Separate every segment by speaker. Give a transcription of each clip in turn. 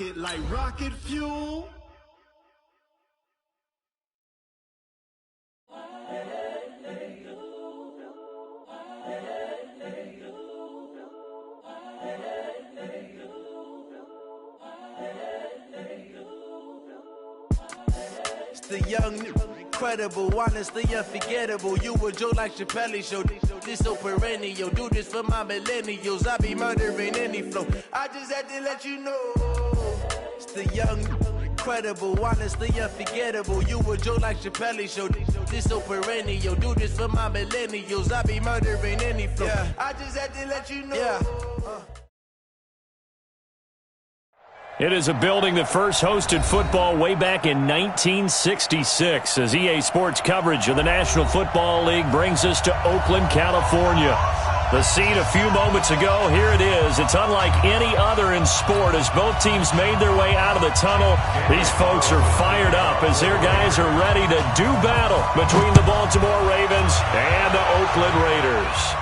Speaker 1: it like rocket fuel.
Speaker 2: It's the young, incredible, honestly unforgettable. You a Joe like Chappelle show. This so perennial. Do this for my millennials. I be murdering any flow. I just had to let you know. It's the young, incredible, honestly unforgettable. You a Joe like Chappelle show. This so perennial. Do this for my millennials. I be murdering any flow. Yeah. I just had to let you know. Yeah.
Speaker 3: It is a building that first hosted football way back in 1966 as EA Sports coverage of the National Football League brings us to Oakland, California. The scene a few moments ago, here it is. It's unlike any other in sport as both teams made their way out of the tunnel. These folks are fired up as their guys are ready to do battle between the Baltimore Ravens and the Oakland Raiders.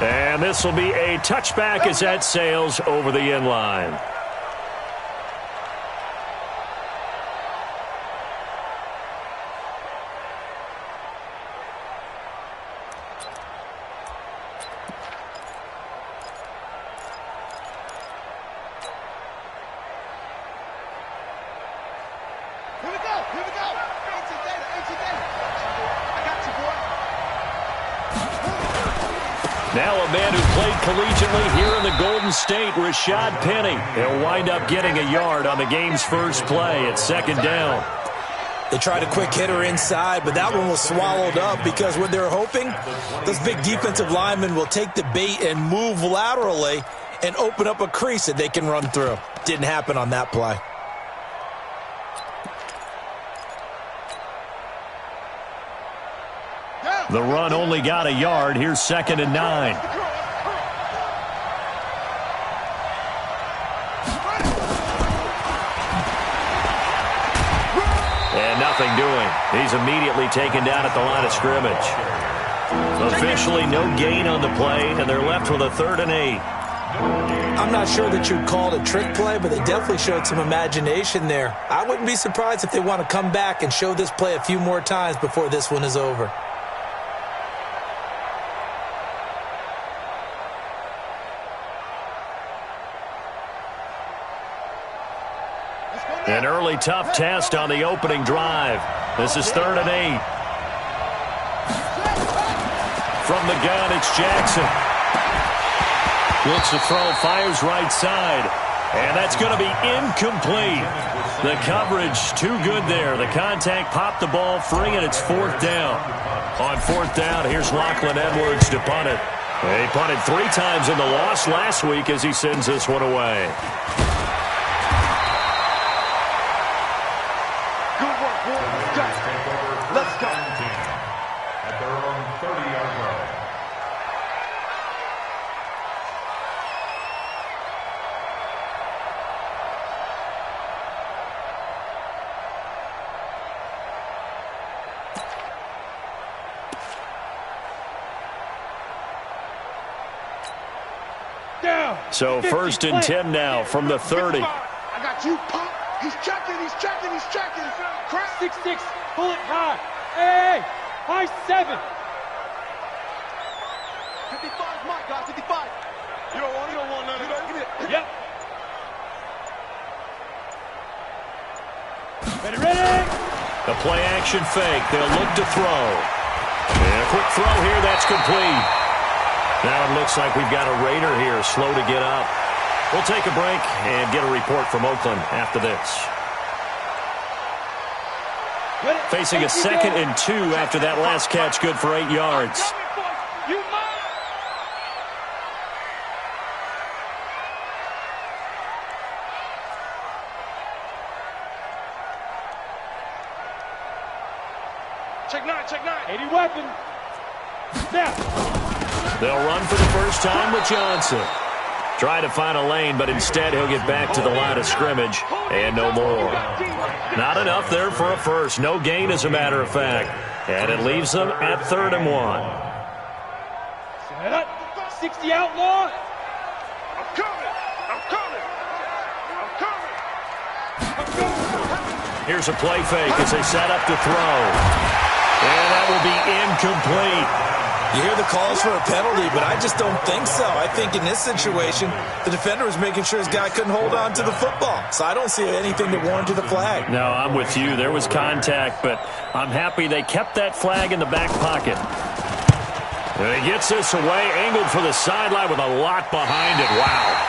Speaker 3: And this will be a touchback as that sails over the end line.
Speaker 4: Here we go. Ancient data. I got you, boy.
Speaker 3: Now a man who played collegiately here in the Golden State, Rashad Penny. He'll wind up getting a yard on the game's first play at second down.
Speaker 5: They tried a quick hitter inside, but that one was swallowed up because what they're hoping, those big defensive linemen will take the bait and move laterally and open up a crease that they can run through. Didn't happen on that play.
Speaker 3: The run only got a yard. Here's 2nd and 9. And nothing doing. He's immediately taken down at the line of scrimmage. Officially no gain on the play, and they're left with a 3rd and 8.
Speaker 5: I'm not sure that you'd call it a trick play, but they definitely showed some imagination there. I wouldn't be surprised if they want to come back and show this play a few more times before this one is over.
Speaker 3: An early tough test on the opening drive. This is 3rd and 8. From the gun, it's Jackson. Looks to throw, fires right side. And that's going to be incomplete. The coverage too good there. The contact popped the ball free, and it's 4th down. On 4th down, here's Lachlan Edwards to punt it. He punted 3 times in the loss last week as he sends this one away.
Speaker 4: Let's go.
Speaker 6: At their own 30-yard line.
Speaker 4: Down.
Speaker 3: So 1st and 10 now from the 30.
Speaker 4: I got you, pump. He's checking. Crack. 6-6. Pull it high. Hey, high 7. 55, Mike, guys, 55. You don't want none of that. Give me it. Yep. Ready.
Speaker 3: A play action fake. They'll look to throw. And a quick throw here. That's complete. Now it looks like we've got a Raider here slow to get up. We'll take a break and get a report from Oakland after this. Facing a 2nd and 2 after that last catch, good for 8 yards.
Speaker 4: Check 9. 80 weapon. Snap.
Speaker 3: They'll run for the first time with Johnson. Try to find a lane, but instead he'll get back to the line of scrimmage and no more. Not enough there for a first. No gain, as a matter of fact. And it leaves them at 3rd and 1.
Speaker 4: Set up. 60 outlaw. I'm coming.
Speaker 3: Here's a play fake as they set up to throw. And that will be incomplete.
Speaker 5: You hear the calls for a penalty, but I just don't think so. I think in this situation, the defender was making sure his guy couldn't hold on to the football. So I don't see anything that warranted a flag.
Speaker 3: No, I'm with you. There was contact, but I'm happy they kept that flag in the back pocket. And he gets this away, angled for the sideline with a lot behind it. Wow.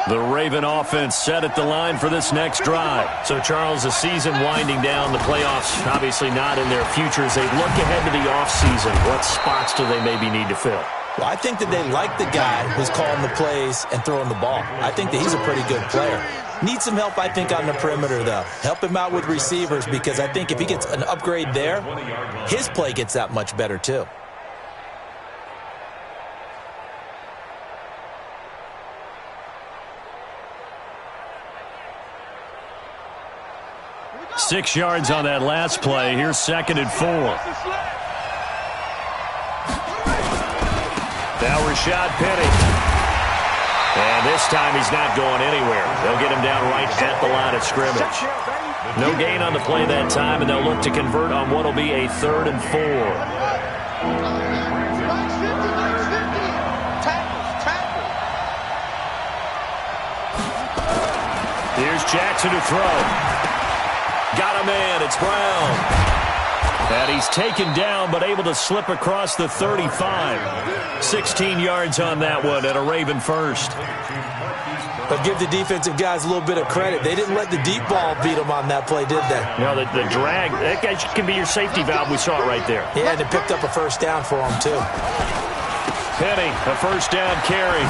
Speaker 3: The Raven offense set at the line for this next drive. So, Charles, the season winding down, the playoffs obviously not in their future. As they look ahead to the offseason, what spots do they maybe need to fill?
Speaker 5: Well, I think that they like the guy who's calling the plays and throwing the ball. I think that he's a pretty good player. Needs some help, I think, on the perimeter, though. Help him out with receivers, because I think if he gets an upgrade there, his play gets that much better, too.
Speaker 3: Six yards on that last play. Here's 2nd and 4. Now Rashad Penny. And this time he's not going anywhere. They'll get him down right at the line of scrimmage. No gain on the play that time, and they'll look to convert on what will be a 3rd and 4. Here's Jackson to throw. Got a man. It's Brown. And he's taken down, but able to slip across the 35. 16 yards on that one, and a Raven first.
Speaker 5: But give the defensive guys a little bit of credit. They didn't let the deep ball beat them on that play, did they?
Speaker 3: No, the drag, that guy can be your safety valve. We saw it right there.
Speaker 5: Yeah, and it picked up a first down for him, too.
Speaker 3: Penny, a first down carry.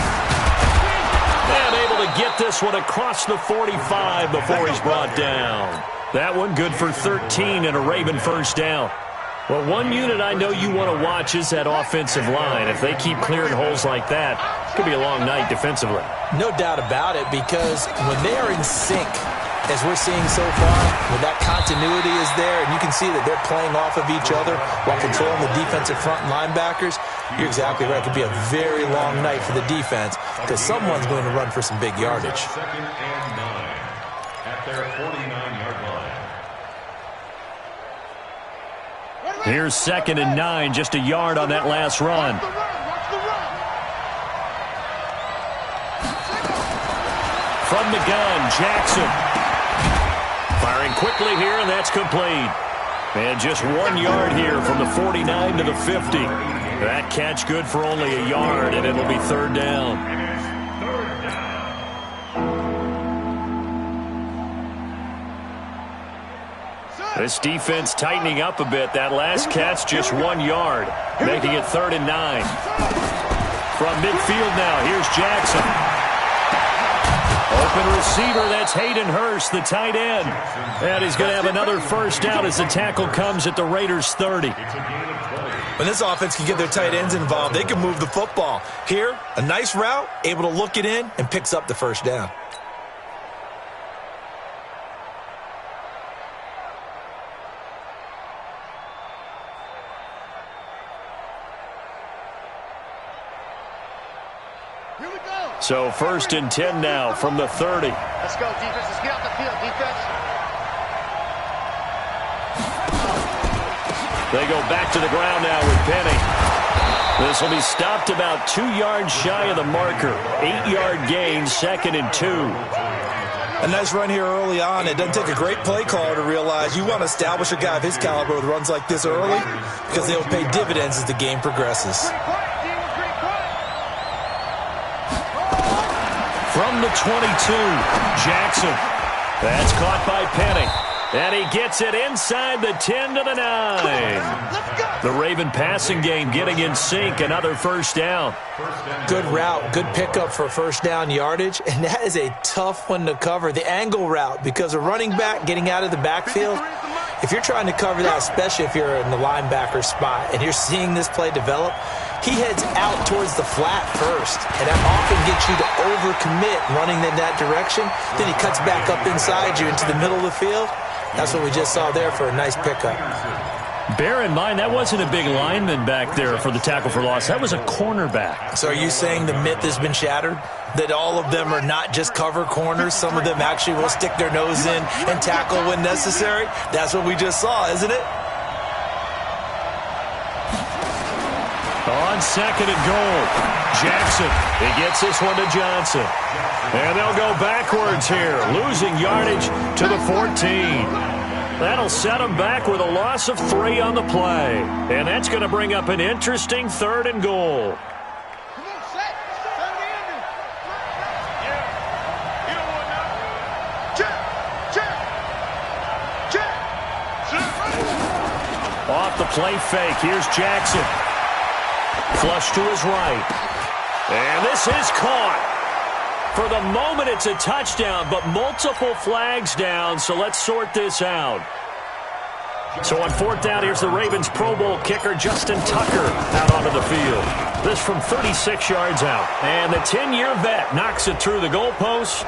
Speaker 3: And able to get this one across the 45 before he's brought down. That one good for 13 and a Raven first down. Well, one unit I know you want to watch is that offensive line. If they keep clearing holes like that, it could be a long night defensively.
Speaker 5: No doubt about it, because when they are in sync, as we're seeing so far, when that continuity is there, and you can see that they're playing off of each other while controlling the defensive front linebackers, you're exactly right. It could be a very long night for the defense, because someone's going to run for some big yardage.
Speaker 6: 2nd and 9 at their 49-yard line.
Speaker 3: Here's 2nd and 9, just a yard on that last run. From the gun, Jackson. Firing quickly here, and that's complete. And just 1 yard here from the 49 to the 50. That catch good for only a yard, and it'll be 3rd down. This defense tightening up a bit. That last catch just 1 yard, making it 3rd and 9. From midfield now, here's Jackson. Open receiver, that's Hayden Hurst, the tight end. And he's going to have another first down as the tackle comes at the Raiders' 30.
Speaker 5: When this offense can get their tight ends involved, they can move the football. Here, a nice route, able to look it in, and picks up the first down.
Speaker 3: So 1st and 10 now from the 30.
Speaker 1: Let's go, defense. Let's get off the field, defense.
Speaker 3: They go back to the ground now with Penny. This will be stopped about 2 yards shy of the marker. 8-yard gain, 2nd and 2.
Speaker 5: A nice run here early on. It doesn't take a great play caller to realize you want to establish a guy of his caliber with runs like this early, because they'll pay dividends as the game progresses.
Speaker 3: From the 22, Jackson. That's caught by Penny. And he gets it inside the 10 to the 9. The Raven passing game getting in sync. Another first down.
Speaker 5: Good route. Good pickup for first down yardage. And that is a tough one to cover. The angle route, because a running back getting out of the backfield, if you're trying to cover that, especially if you're in the linebacker spot and you're seeing this play develop, he heads out towards the flat first, and that often gets you to overcommit running in that direction. Then he cuts back up inside you into the middle of the field. That's what we just saw there for a nice pickup.
Speaker 3: Bear in mind, that wasn't a big lineman back there for the tackle for loss. That was a cornerback.
Speaker 5: So are you saying the myth has been shattered? That all of them are not just cover corners? Some of them actually will stick their nose in and tackle when necessary? That's what we just saw, isn't it?
Speaker 3: On second and goal, Jackson. He gets this one to Johnson. And they'll go backwards here, losing yardage to the 14. That'll set them back with a loss of 3 on the play. And that's going to bring up an interesting 3rd and goal. Off the play fake, here's Jackson. Flush to his right. And this is caught. For the moment, it's a touchdown, but multiple flags down, so let's sort this out. So on 4th down, here's the Ravens' Pro Bowl kicker, Justin Tucker, out onto the field. This from 36 yards out. And the 10-year vet knocks it through the goalpost.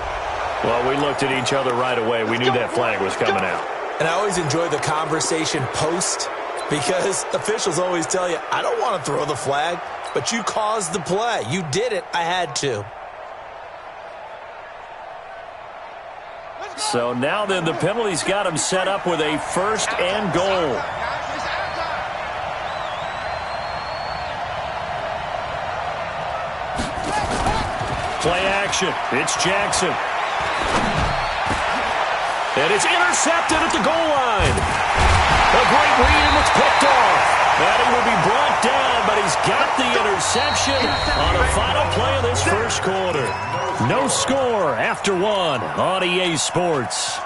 Speaker 3: Well, we looked at each other right away. We knew that flag was coming out.
Speaker 5: And I always enjoy the conversation post, because officials always tell you, I don't want to throw the flag, but you caused the play. You did it. I had to.
Speaker 3: So now then, the penalty's got him set up with a 1st and goal. Play action. It's Jackson. And it's intercepted at the goal line. A great read, and it's picked off. And he will be brought down, but he's got the interception on the final play of this first quarter. No score after 1 on EA Sports.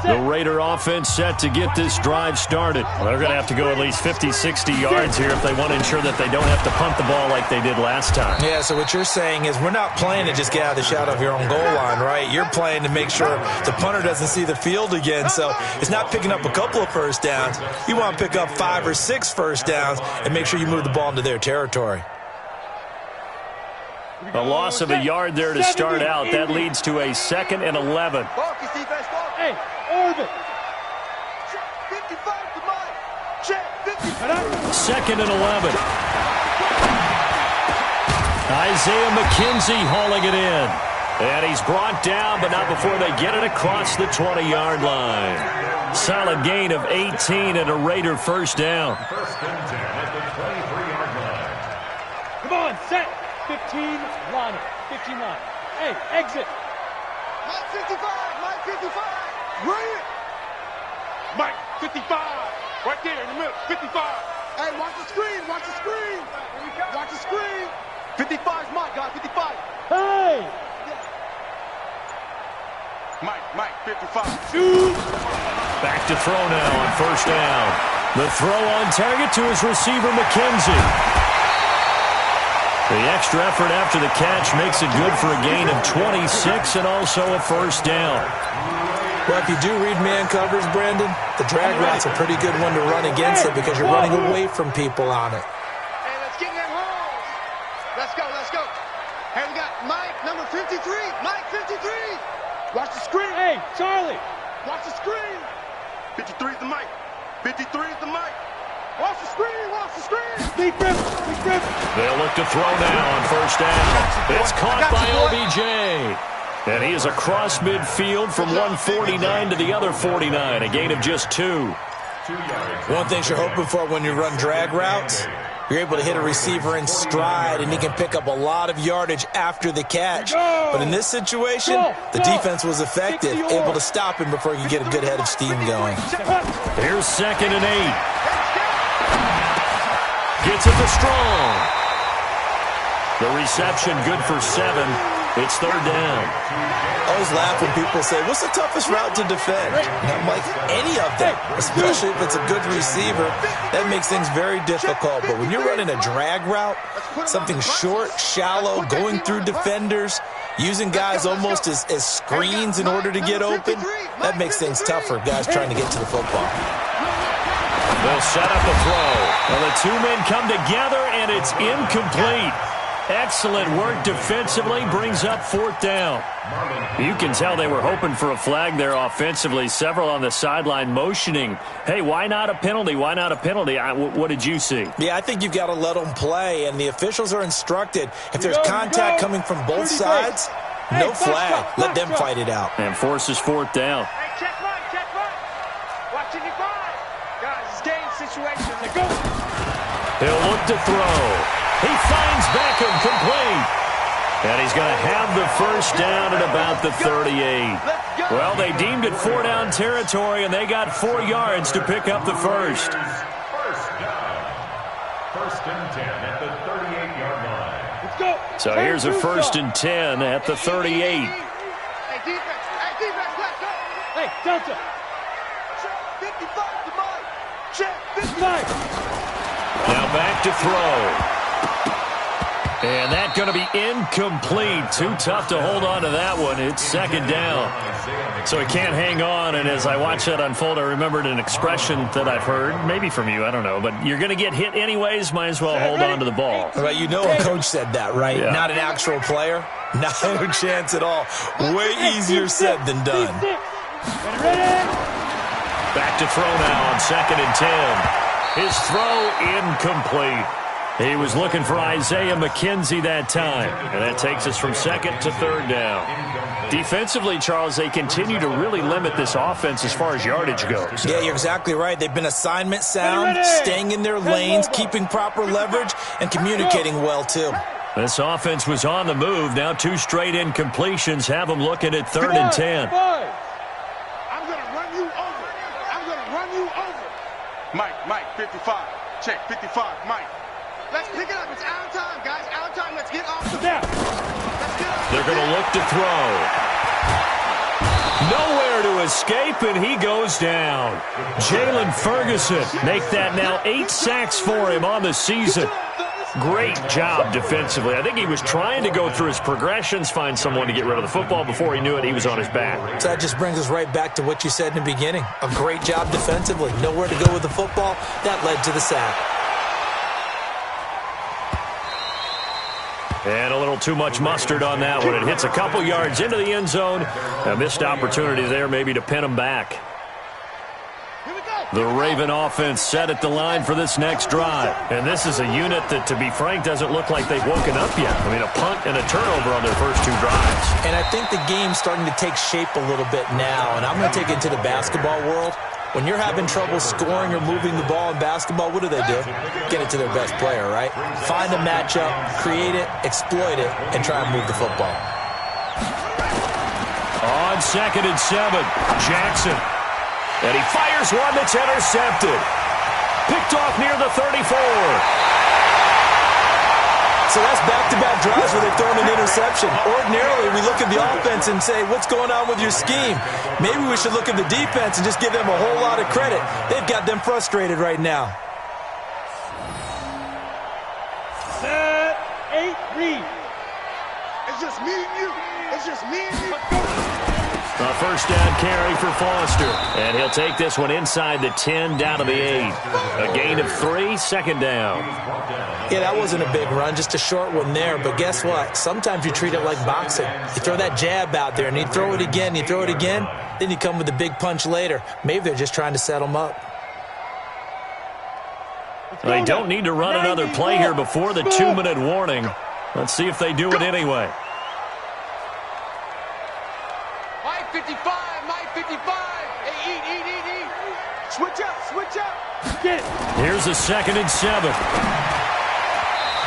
Speaker 3: The Raider offense set to get this drive started. Well, they're going to have to go at least 50, 60 yards here if they want to ensure that they don't have to punt the ball like they did last time.
Speaker 5: Yeah, so what you're saying is we're not playing to just get out of the shadow of your own goal line, right? You're playing to make sure the punter doesn't see the field again. So it's not picking up a couple of first downs. You want to pick up 5 or 6 first downs and make sure you move the ball into their territory.
Speaker 3: A loss of a yard there to start out. That leads to a 2nd and 11.
Speaker 4: Hey, Orbit.
Speaker 3: 2nd and 11. Isaiah McKenzie hauling it in. And he's brought down, but not before they get it across the 20-yard line. Solid gain of 18 and a Raider 1st down.
Speaker 6: 1st and 10 at the 23-yard line.
Speaker 4: Come on, set. 15, line it. 15 line. Hey, exit.
Speaker 1: Mike 55, Mike 55.
Speaker 4: Bring it. Mike 55. Right there in the middle. 55.
Speaker 1: Hey, watch the screen, watch the screen. Watch the screen. 55's Mike, guys, 55.
Speaker 4: Hey.
Speaker 1: Mike 55.
Speaker 4: Shoot.
Speaker 3: Back to throw now on 1st down. The throw on target to his receiver, McKenzie. The extra effort after the catch makes it good for a gain of 26 and also a 1st down.
Speaker 5: Well, if you do read man coverage, Brandon, the drag route's a pretty good one to run against it because you're running away from people on it.
Speaker 1: Hey, let's get them holes. Let's go, let's go. Hey, we got Mike, number 53. Mike 53. Watch the screen.
Speaker 4: Hey, Charlie.
Speaker 1: Watch the screen. 53 is the Mike. 53 is the Mike. Watch the screen, watch the screen.
Speaker 4: Deep grip, deep grip.
Speaker 3: They'll look to throw now on 1st down. It's caught by OBJ. And he is across midfield from 149 to the other 49. A gain of just 2.
Speaker 5: One thing you're hoping for when you run drag routes, you're able to hit a receiver in stride, and he can pick up a lot of yardage after the catch. But in this situation, the defense was effective, able to stop him before he could get a good head of steam going.
Speaker 3: Here's 2nd and 8. Gets it to Strong. The reception good for 7. It's 3rd down.
Speaker 5: I always laugh when people say, what's the toughest route to defend? And I'm like, any of them, especially if it's a good receiver. That makes things very difficult. But when you're running a drag route, something short, shallow, going through defenders, using guys almost as screens in order to get open, that makes things tough for guys trying to get to the football.
Speaker 3: They'll set up a throw. And the 2 men come together, and it's incomplete. Excellent work defensively, brings up 4th down. You can tell they were hoping for a flag there offensively. Several on the sideline motioning, hey, why not a penalty? Why not a penalty? What did you see?
Speaker 5: Yeah, I think you've got to let them play, and the officials are instructed. If there's contact coming from both sides, no flag. Let them fight it out.
Speaker 3: And forces 4th down.
Speaker 1: Hey, check right. Watching your five. Guys, it's game situation. Let's go.
Speaker 3: He'll look to throw. He finds Beckham complete. And he's going to have the first down at about the 38. Well, they deemed it 4-down territory, and they got 4 yards to pick up the first.
Speaker 6: First down. 1st and 10 at the 38-yard line.
Speaker 4: Let's go.
Speaker 3: So here's a 1st and 10 at the 38.
Speaker 1: Hey, defense, let's go.
Speaker 4: Hey, Delta.
Speaker 1: Check 55 to Mike. Check
Speaker 4: 55.
Speaker 3: Now back to throw. And that's going to be incomplete. Too tough to hold on to that one. It's 2nd down. So he can't hang on. And as I watch that unfold, I remembered an expression that I've heard, maybe from you, I don't know. But you're going to get hit anyways, might as well hold on to the ball.
Speaker 5: Well, you know a coach said that, right?
Speaker 3: Yeah.
Speaker 5: Not an actual player. Not a chance at all. Way easier said than done.
Speaker 4: Ready?
Speaker 3: Back to throw now on 2nd and 10. His throw incomplete. He was looking for Isaiah McKenzie that time. And that takes us from 2nd to 3rd down. Defensively, Charles, they continue to really limit this offense as far as yardage goes.
Speaker 5: Yeah, you're exactly right. They've been assignment sound, staying in their lanes, keeping proper leverage, and communicating well, too.
Speaker 3: This offense was on the move. Now 2 straight incompletions have them looking at 3rd and 10.
Speaker 1: I'm going to run you over.
Speaker 7: Mike, 55. Check, 55, Mike.
Speaker 1: Let's pick it up. It's out of time, guys. Out of time. Let's get off the
Speaker 4: Snap.
Speaker 1: Let's get off.
Speaker 3: They're going to look to throw. Nowhere to escape, and he goes down. Jalen Ferguson make that now 8 sacks for him on the season. Great job defensively. I think he was trying to go through his progressions, find someone to get rid of the football. Before he knew it, he was on his back.
Speaker 5: So that just brings us right back to what you said in the beginning. A great job defensively. Nowhere to go with the football. That led to the sack.
Speaker 3: And a little too much mustard on that one. It hits a couple yards into the end zone. A missed opportunity there maybe to pin him back. The Raven offense set at the line for this next drive. And this is a unit that, to be frank, doesn't look like they've woken up yet. I mean, a punt and a turnover on their first 2 drives.
Speaker 5: And I think the game's starting to take shape a little bit now. And I'm going to take it to the basketball world. When you're having trouble scoring or moving the ball in basketball, what do? Get it to their best player, right? Find a matchup, create it, exploit it, and try and move the football.
Speaker 3: On 2nd and 7, Jackson. And he fires one that's intercepted. Picked off near the 34.
Speaker 5: So that's back-to-back drives where they've thrown an interception. Ordinarily, we look at the offense and say, what's going on with your scheme? Maybe we should look at the defense and just give them a whole lot of credit. They've got them frustrated right now.
Speaker 4: Set, 8, read.
Speaker 1: It's just me and you. It's just me and you.
Speaker 3: A first down carry for Foster. And he'll take this one inside the 10 down to the 8. A gain of 3, 2nd down.
Speaker 5: Yeah, that wasn't a big run, just a short one there. But guess what? Sometimes you treat it like boxing. You throw that jab out there, and you throw it again, then you come with a big punch later. Maybe they're just trying to set them up.
Speaker 3: They don't need to run another play here before the 2-minute warning. Let's see if they do it anyway.
Speaker 1: Mike 55, Mike 55. Hey, eat. Switch up.
Speaker 4: Get it.
Speaker 3: Here's a 2nd and 7.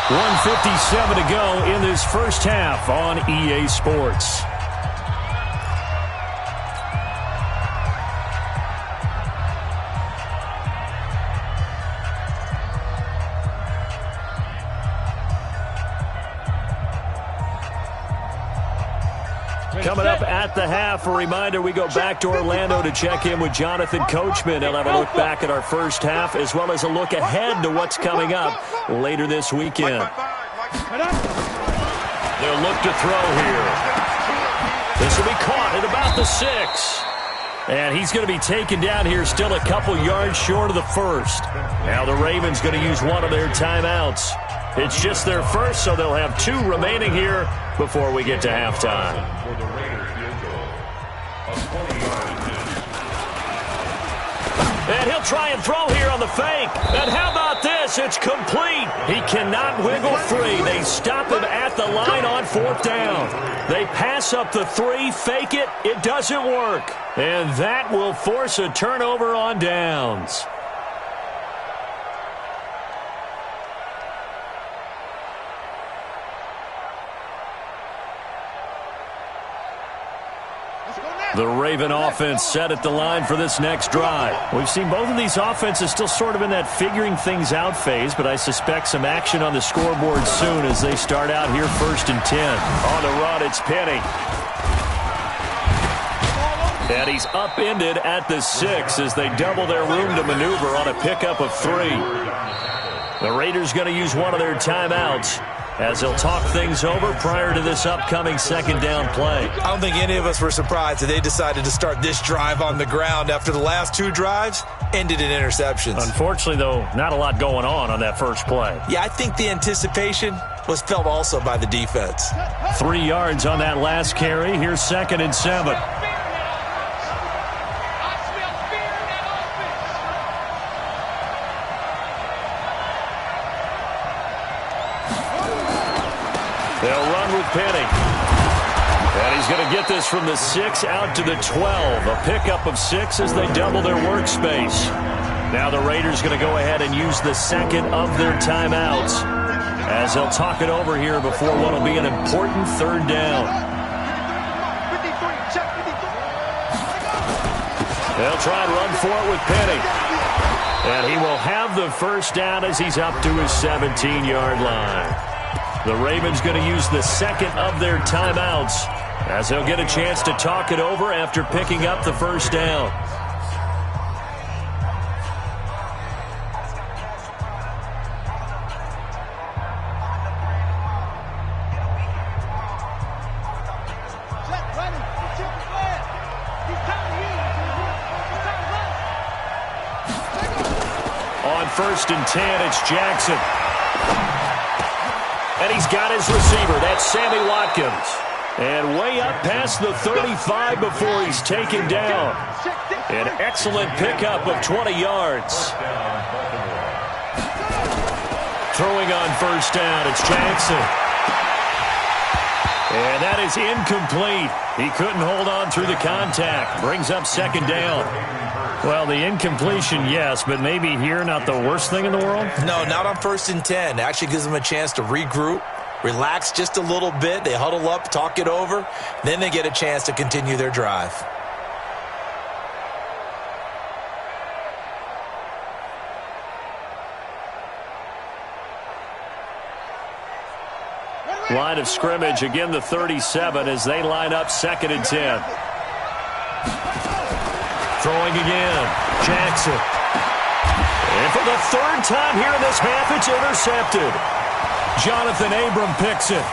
Speaker 3: 1:57 to go in this first half on EA Sports. Coming up at the half, a reminder, we go back to Orlando to check in with Jonathan Coachman. He'll have a look back at our first half as well as a look ahead to what's coming up later this weekend. They'll look to throw here. This will be caught at about the 6. And he's going to be taken down here still a couple yards short of the first. Now the Ravens going to use one of their timeouts. It's just their first, so they'll have 2 remaining here before we get to halftime.
Speaker 6: For the Raiders field goal. A 20-yard attempt.
Speaker 3: And he'll try and throw here on the fake. And how about this? It's complete. He cannot wiggle free. They stop him at the line on 4th down. They pass up the 3, fake it. It doesn't work. And that will force a turnover on downs. The Raven offense set at the line for this next drive. We've seen both of these offenses still sort of in that figuring things out phase, but I suspect some action on the scoreboard soon as they start out here 1st and 10. On the run, it's Penny. And he's upended at the 6 as they double their room to maneuver on a pickup of 3. The Raiders going to use one of their timeouts as they'll talk things over prior to this upcoming 2nd down play.
Speaker 5: I don't think any of us were surprised that they decided to start this drive on the ground after the last 2 drives ended in interceptions.
Speaker 3: Unfortunately, though, not a lot going on that first play.
Speaker 5: Yeah, I think the anticipation was felt also by the defense.
Speaker 3: 3 yards on that last carry. Here's 2nd and 7. They'll run with Penny. And he's going to get this from the 6 out to the 12. A pickup of 6 as they double their workspace. Now the Raiders going to go ahead and use the 2nd of their timeouts as they'll talk it over here before what will be an important 3rd down. They'll try and run for it with Penny. And he will have the 1st down as he's up to his 17-yard line. The Ravens going to use the 2nd of their timeouts as they'll get a chance to talk it over after picking up the 1st down. On 1st and 10, it's Jackson. And he's got his receiver. That's Sammy Watkins. And way up past the 35 before he's taken down. An excellent pickup of 20 yards. Throwing on 1st down, it's Jackson. And that is incomplete. He couldn't hold on through the contact. Brings up 2nd down. Well, the incompletion, yes, but maybe here not the worst thing in the world?
Speaker 5: No, not on 1st and 10. It actually gives them a chance to regroup, relax just a little bit. They huddle up, talk it over. Then they get a chance to continue their drive.
Speaker 3: Line of scrimmage, again the 37 as they line up 2nd and 10. Throwing again, Jackson. And for the 3rd time here in this half, it's intercepted. Jonathan Abram picks it.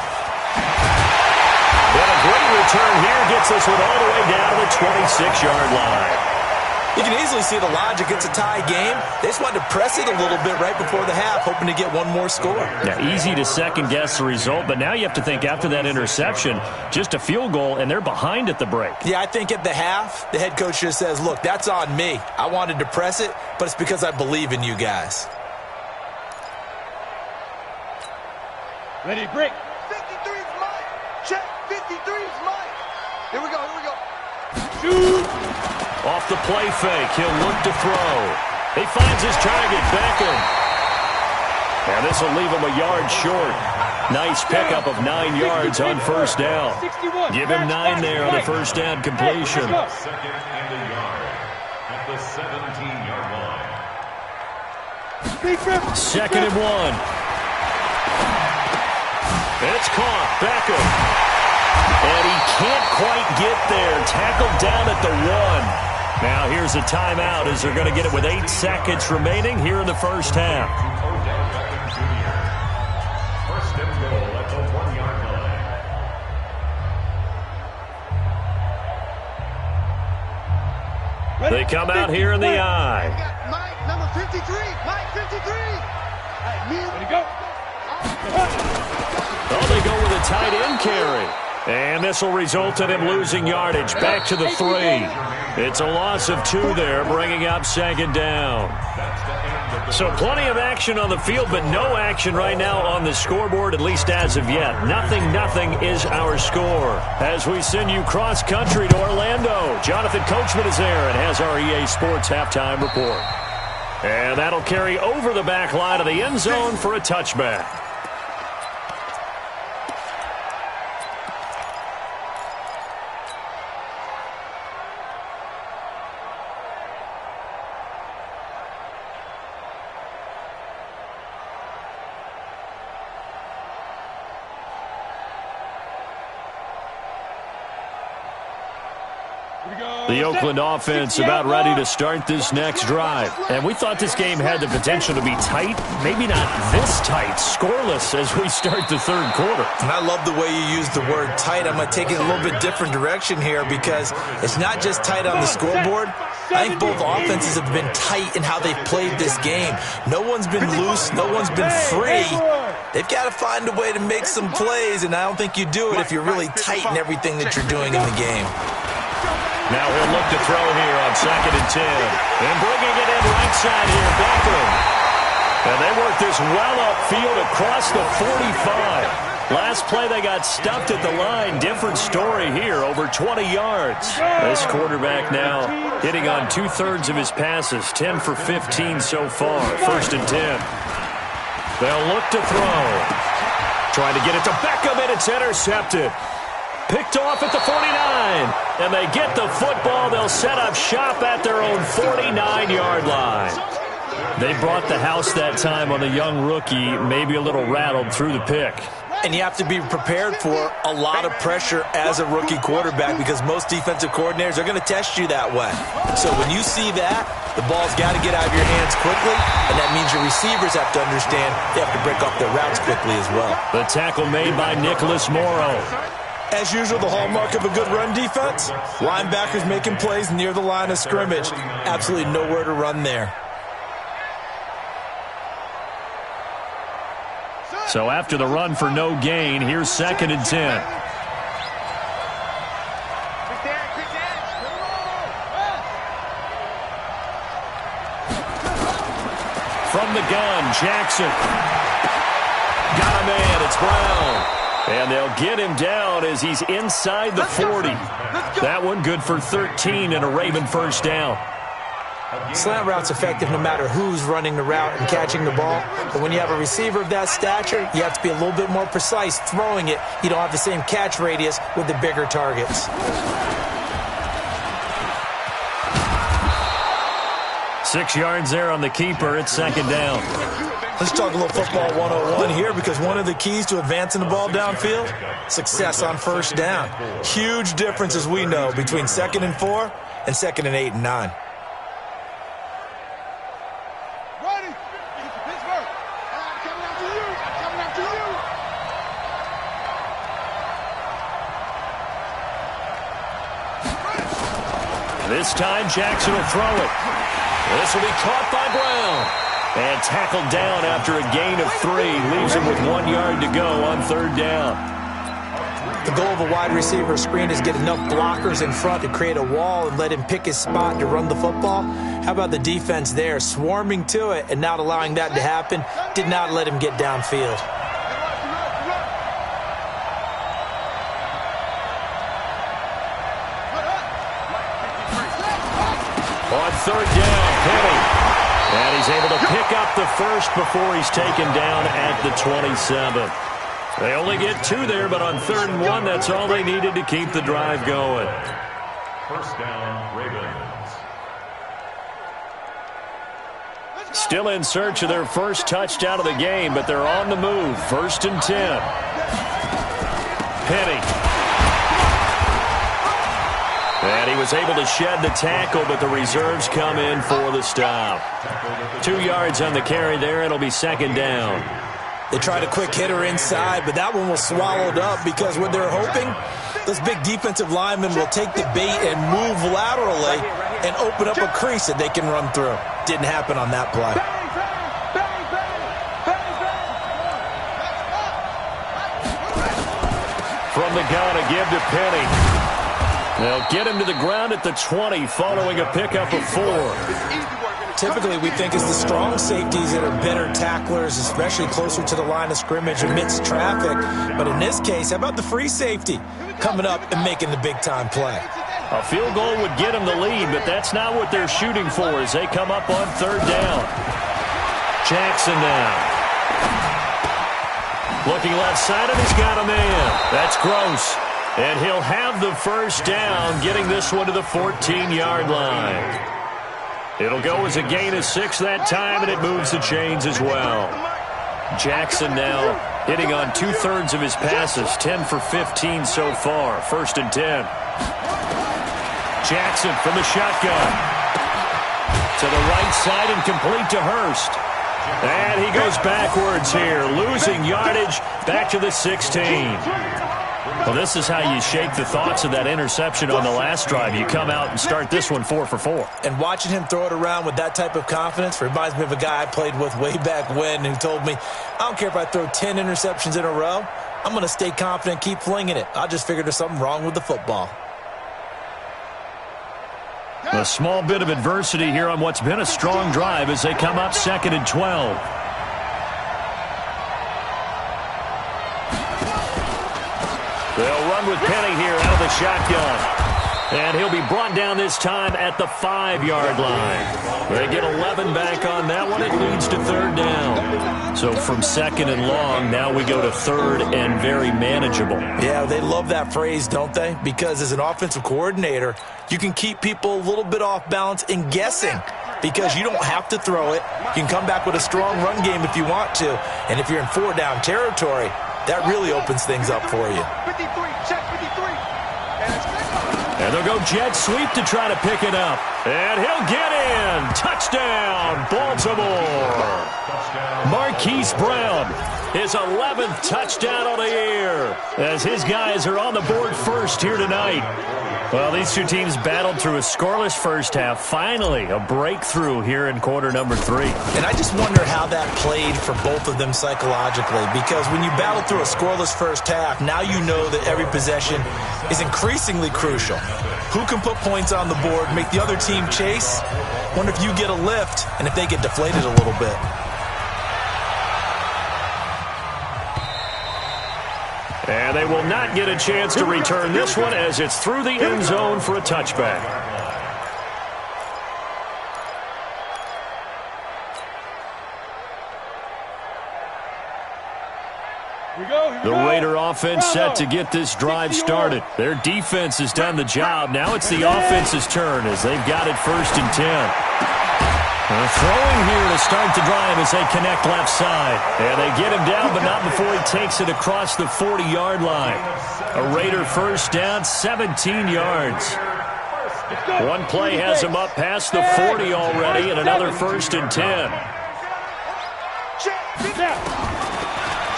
Speaker 3: And a great return here gets this one all the way down to the 26-yard line.
Speaker 5: You can easily see the logic. It's a tie game. They just wanted to press it a little bit right before the half, hoping to get one more score.
Speaker 3: Yeah, easy to second-guess the result, but now you have to think after that interception, just a field goal, and they're behind at the break.
Speaker 5: Yeah, I think at the half, the head coach just says, look, that's on me. I wanted to press it, but it's because I believe in you guys.
Speaker 4: Ready, break.
Speaker 1: 53's Mike. Check. 53's Mike. Here we go.
Speaker 4: Shoot.
Speaker 3: Off the play fake, he'll look to throw. He finds his target, Beckham. And this will leave him a yard short. Nice pickup of 9 yards on 1st down. Give him 9 there on the 1st down completion.
Speaker 6: 2nd and a yard at the 17-yard line.
Speaker 3: 2nd and 1. It's caught, Beckham. And he can't quite get there. Tackled down at the 1. Now here's a timeout as they're going to get it with 8 seconds remaining here in the 1st half.
Speaker 6: First and goal at the 1-yard line.
Speaker 3: They come out here in the eye.
Speaker 1: Mike, number 53. Mike, 53.
Speaker 4: Ready, go.
Speaker 3: Oh, they go with a tight end carry. And this will result in him losing yardage. Back to the 3. It's a loss of 2 there, bringing up second down. So plenty of action on the field, but no action right now on the scoreboard, at least as of yet. Nothing is our score. As we send you cross-country to Orlando, Jonathan Coachman is there and has our EA Sports halftime report. And that'll carry over the back line of the end zone for a touchback. The Oakland offense about ready to start this next drive. And we thought this game had the potential to be tight. Maybe not this tight, scoreless as we start the third quarter.
Speaker 5: And I love the way you use the word tight. I'm going to take it a little bit different direction here because it's not just tight on the scoreboard. I think both offenses have been tight in how they've played this game. No one's been loose. No one's been free. They've got to find a way to make some plays, and I don't think you do it if you're really tight in everything that you're doing in the game.
Speaker 3: Now he'll look to throw here on 2nd and 10. And bringing it in right side here, Beckham. And they work this well upfield across the 45. Last play they got stuffed at the line. Different story here, over 20 yards. This quarterback now hitting on 2/3 of his passes, 10 for 15 so far. 1st and 10. They'll look to throw. Trying to get it to Beckham, and it's intercepted. Picked off at the 49, and they get the football. They'll set up shop at their own 49-yard line. They brought the house that time on the young rookie, maybe a little rattled through the pick.
Speaker 5: And you have to be prepared for a lot of pressure as a rookie quarterback because most defensive coordinators are going to test you that way. So when you see that, the ball's got to get out of your hands quickly, and that means your receivers have to understand they have to break off their routes quickly as well.
Speaker 3: The tackle made by Nicholas Morrow.
Speaker 5: As usual, the hallmark of a good run defense, linebackers making plays near the line of scrimmage. Absolutely nowhere to run there.
Speaker 3: So after the run for no gain, here's 2nd and 10. From the gun, Jackson. Got a man, it's Brown. And they'll get him down as he's inside the 40. That one good for 13 and a Raven first down.
Speaker 5: Slant route's effective no matter who's running the route and catching the ball. But when you have a receiver of that stature, you have to be a little bit more precise throwing it. You don't have the same catch radius with the bigger targets.
Speaker 3: 6 yards there on the keeper. It's 2nd down.
Speaker 5: Let's talk a little football 101 here because one of the keys to advancing the ball downfield, success on first down. Huge difference, as we know, between 2nd and 4 and 2nd and 8 and 9.
Speaker 3: This time Jackson will throw it. This will be caught by Brown. And tackled down after a gain of 3. Leaves him with 1 yard to go on 3rd down.
Speaker 5: The goal of a wide receiver screen is get enough blockers in front to create a wall and let him pick his spot to run the football. How about the defense there, swarming to it and not allowing that to happen? Did not let him get downfield.
Speaker 3: On 3rd down, Penny. And he's able to pick up the first before he's taken down at the 27. They only get 2 there, but on 3rd and 1, that's all they needed to keep the drive going.
Speaker 6: First down, Ravens.
Speaker 3: Still in search of their first touchdown of the game, but they're on the move. 1st and 10. Penny. And he was able to shed the tackle, but the reserves come in for the stop. 2 yards on the carry there. It'll be 2nd down.
Speaker 5: They tried a quick hitter inside, but that one was swallowed up because what they're hoping, those big defensive linemen will take the bait and move laterally and open up a crease that they can run through. Didn't happen on that play.
Speaker 3: from the gun, a give to Penny. They'll get him to the ground at the 20 following a pickup of 4.
Speaker 5: Typically, we think it's the strong safeties that are better tacklers, especially closer to the line of scrimmage amidst traffic. But in this case, how about the free safety coming up and making the big-time play?
Speaker 3: A field goal would get them the lead, but that's not what they're shooting for as they come up on 3rd down. Jackson now. Looking left-sided, he's got a man. That's Gross. And he'll have the first down, getting this one to the 14-yard line. It'll go as a gain of 6 that time, and it moves the chains as well. Jackson now hitting on 2/3 of his passes, 10 for 15 so far. 1st and 10. Jackson from the shotgun. To the right side and complete to Hurst. And he goes backwards here, losing yardage back to the 16. Well, this is how you shake the thoughts of that interception on the last drive. You come out and start this one 4 for 4.
Speaker 5: And watching him throw it around with that type of confidence reminds me of a guy I played with way back when who told me, I don't care if I throw 10 interceptions in a row. I'm going to stay confident, keep flinging it. I just figured there's something wrong with the football.
Speaker 3: A small bit of adversity here on what's been a strong drive as they come up 2nd and 12. They'll run with Penny here out of the shotgun. And he'll be brought down this time at the 5-yard line. They get 11 back on that one. It leads to 3rd down. So from 2nd and long, now we go to 3rd and very manageable.
Speaker 5: Yeah, they love that phrase, don't they? Because as an offensive coordinator, you can keep people a little bit off balance and guessing because you don't have to throw it. You can come back with a strong run game if you want to. And if you're in 4-down territory, that really opens things up for you.
Speaker 1: 53, check 53.
Speaker 3: And they'll go jet sweep to try to pick it up. And he'll get in. Touchdown, Baltimore. Marquise Brown, his 11th touchdown of the year, as his guys are on the board first here tonight. Well, these two teams battled through a scoreless first half. Finally, a breakthrough here in quarter number 3.
Speaker 5: And I just wonder how that played for both of them psychologically, because when you battle through a scoreless first half, now you know that every possession is increasingly crucial. Who can put points on the board, make the other team chase? Wonder if you get a lift and if they get deflated a little bit.
Speaker 3: And they will not get a chance to return this one as it's through the end zone for a touchback. The Raider offense set to get this drive started. Their defense has done the job. Now it's the offense's turn as they've got it 1st and 10. Throwing here to start the drive as they connect left side. And they get him down, but not before he takes it across the 40-yard line. A Raider first down, 17 yards. One play has him up past the 40 already, and another 1st and 10.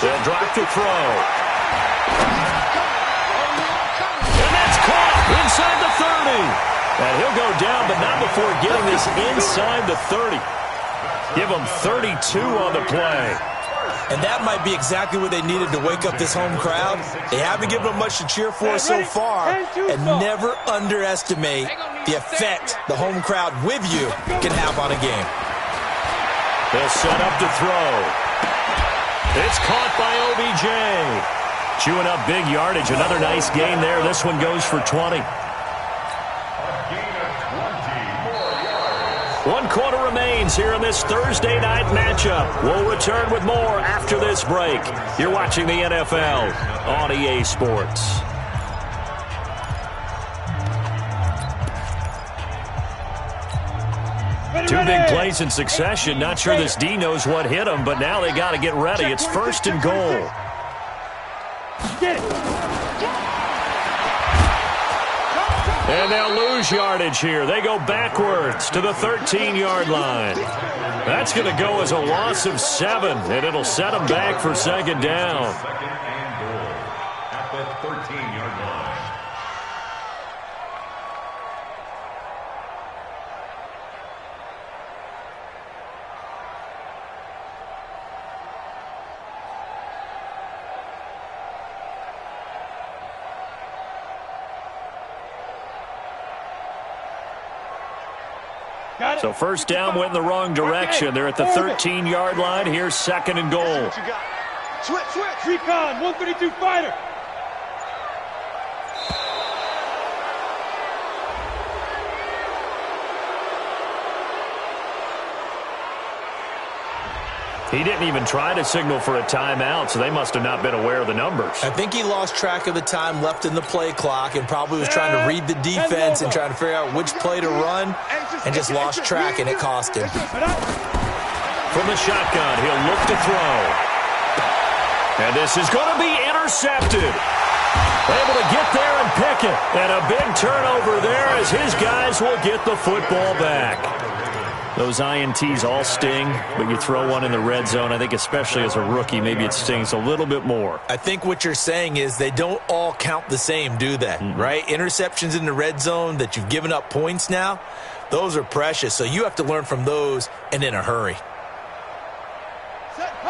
Speaker 3: They'll drop to throw. And that's caught inside the 30. And he'll go down, but not before getting this inside the 30. Give them 32 on the play.
Speaker 5: And that might be exactly what they needed to wake up this home crowd. They haven't given them much to cheer for so far. And never underestimate the effect the home crowd with you can have on a game.
Speaker 3: They'll set up to throw. It's caught by OBJ. Chewing up big yardage. Another nice gain there. This one goes for 20. 1 quarter remains here in this Thursday night matchup. We'll return with more after this break. You're watching the NFL on EA Sports. Two big plays in succession. Not sure this D knows what hit him, but now they got to get ready. It's 1st and goal.
Speaker 4: Get it.
Speaker 3: And they'll lose yardage here. They go backwards to the 13-yard line. That's going to go as a loss of 7, and it'll set them back for 2nd down.
Speaker 6: Second and goal at the 13-yard line.
Speaker 3: So first down went in the wrong direction. They're at the 13-yard line. Here's second and goal.
Speaker 1: Switch.
Speaker 4: Recon, 132 fighter.
Speaker 3: He didn't even try to signal for a timeout, so they must have not been aware of the numbers.
Speaker 5: I think he lost track of the time left in the play clock and probably was trying to read the defense and trying to figure out which play to run and just lost track, and it cost him.
Speaker 3: From the shotgun, he'll look to throw. And this is going to be intercepted. Able to get there and pick it. And a big turnover there as his guys will get the football back. Those INTs all sting, but you throw one in the red zone, I think especially as a rookie, maybe it stings a little bit more.
Speaker 5: I think what you're saying is they don't all count the same, do they? Right? Interceptions in the red zone that you've given up points now, those are precious. So you have to learn from those and in a hurry.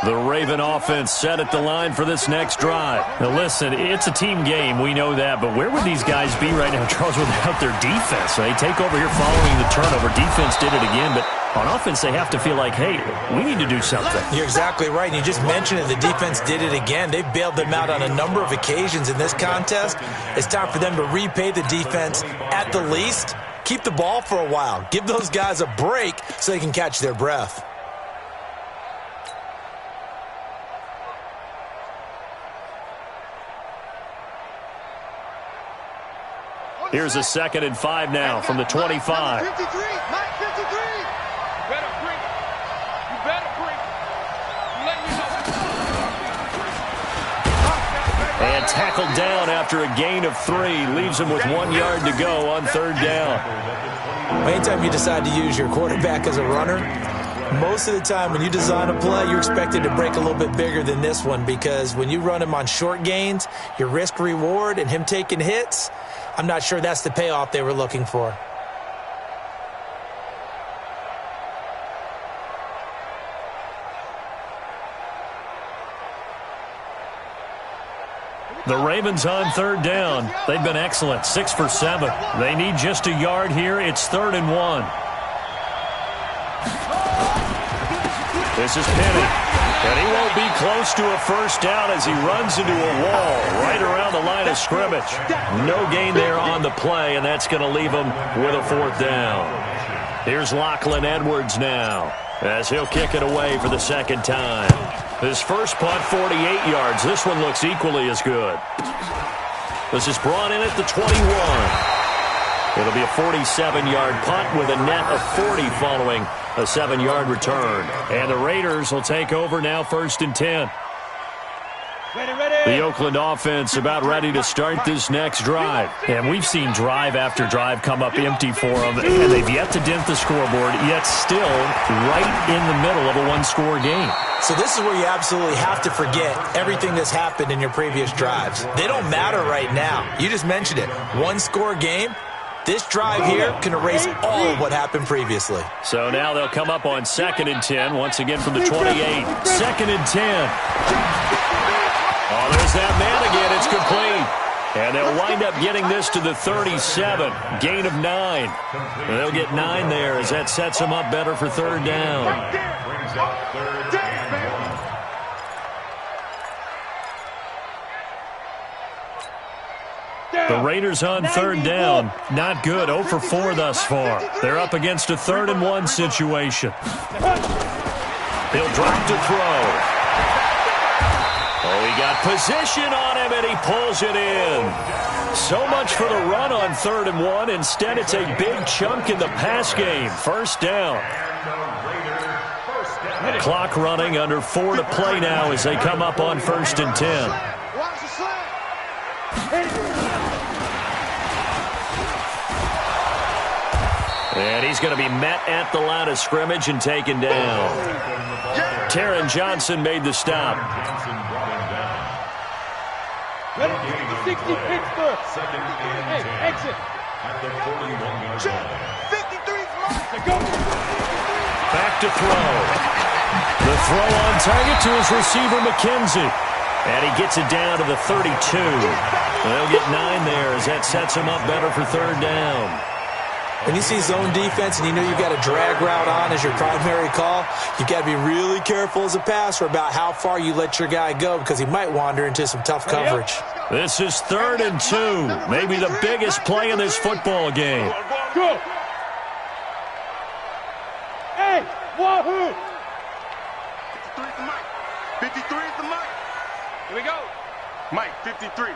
Speaker 3: The Raven offense set at the line for this next drive. Now listen, it's a team game, we know that, but where would these guys be right now, Charles, without their defense? They take over here following the turnover. Defense did it again, but on offense they have to feel like, hey, we need to do something.
Speaker 5: You're exactly right, and you just mentioned it. The defense did it again. They've bailed them out on a number of occasions in this contest. It's time for them to repay the defense at the least. Keep the ball for a while. Give those guys a break so they can catch their breath.
Speaker 3: Here's a 2nd and 5 now from the 25.
Speaker 1: Mike 53. You better bring. Let me know.
Speaker 3: And tackled down after a gain of 3. Leaves him with 1 yard to go on 3rd down.
Speaker 5: Anytime you decide to use your quarterback as a runner, most of the time when you design a play, you're expected to break a little bit bigger than this one, because when you run him on short gains, your risk-reward and him taking hits, I'm not sure that's the payoff they were looking for.
Speaker 3: The Ravens on 3rd down. They've been excellent, 6 for 7. They need just a yard here. It's 3rd and 1. This is Penny. And he won't be close to a first down as he runs into a wall right around the line of scrimmage. No gain there on the play, and that's going to leave him with a 4th down. Here's Lachlan Edwards now as he'll kick it away for the 2nd time. His first punt, 48 yards. This one looks equally as good. This is brought in at the 21. It'll be a 47-yard punt with a net of 40 following a 7-yard return. And the Raiders will take over now, 1st and 10. The Oakland offense about ready to start this next drive. And we've seen drive after drive come up empty for them, and they've yet to dent the scoreboard, yet still right in the middle of a one-score game.
Speaker 5: So this is where you absolutely have to forget everything that's happened in your previous drives. They don't matter right now. You just mentioned it. One-score game. This drive here can erase all of what happened previously.
Speaker 3: So now they'll come up on 2nd and 10, once again from the 28. 2nd and 10. Oh, there's that man again. It's complete. And they'll wind up getting this to the 37. Gain of 9. And they'll get 9 there as that sets them up better for 3rd down. The Raiders on 3rd down. Not good. 0 for 4 thus far. They're up against a 3rd and 1 situation. He'll drop to throw. Oh, he got position on him, and he pulls it in. So much for the run on 3rd and 1. Instead, it's a big chunk in the pass game. 1st down. Clock running, under 4 to play now as they come up on 1st and 10. And he's going to be met at the line of scrimmage and taken down. Taron Johnson made the stop.
Speaker 4: Ready? 60 Pittsburgh. Hey, exit.
Speaker 3: Back to throw. The throw on target to his receiver, McKenzie. And he gets it down to the 32. They'll get 9 there as that sets him up better for 3rd down.
Speaker 5: When you see zone defense and you know you've got a drag route on as your primary call, you've got to be really careful as a passer about how far you let your guy go because he might wander into some tough coverage.
Speaker 3: This is 3rd and 2, maybe the biggest play in this football game.
Speaker 4: Go! Hey, wahoo!
Speaker 7: 53 is the mic. 53 is the mic. Here we go. Mike, 53.